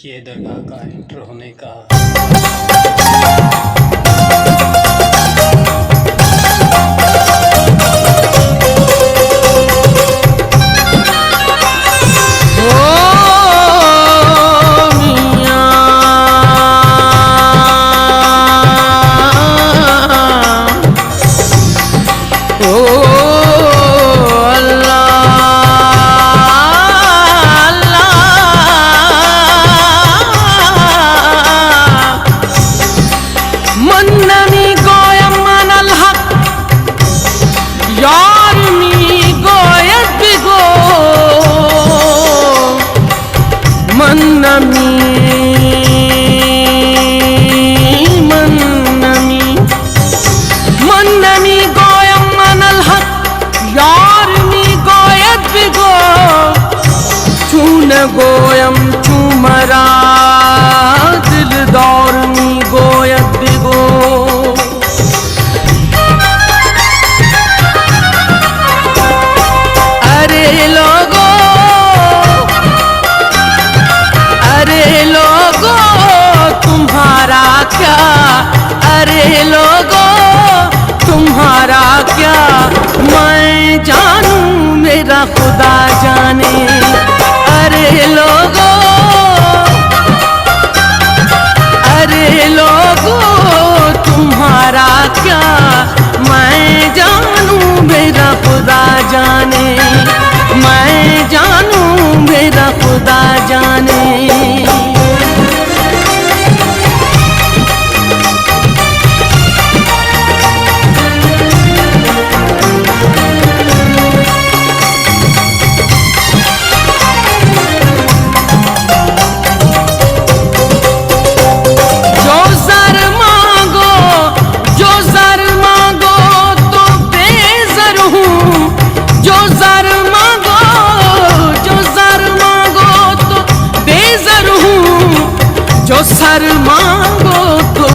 ये दरगाह का एंटर होने का गोयम चुमरा दिल दौर मी गोयत बिगो अरे लोगो तुम्हारा क्या, अरे लोगो तुम्हारा क्या, मैं जानूं मेरा खुदा जाने। अरे लोगो तुम्हारा क्या, मैं जानूं मेरा खुदा जाने, मैं जानूं मेरा खुदा जाने। जो सर मां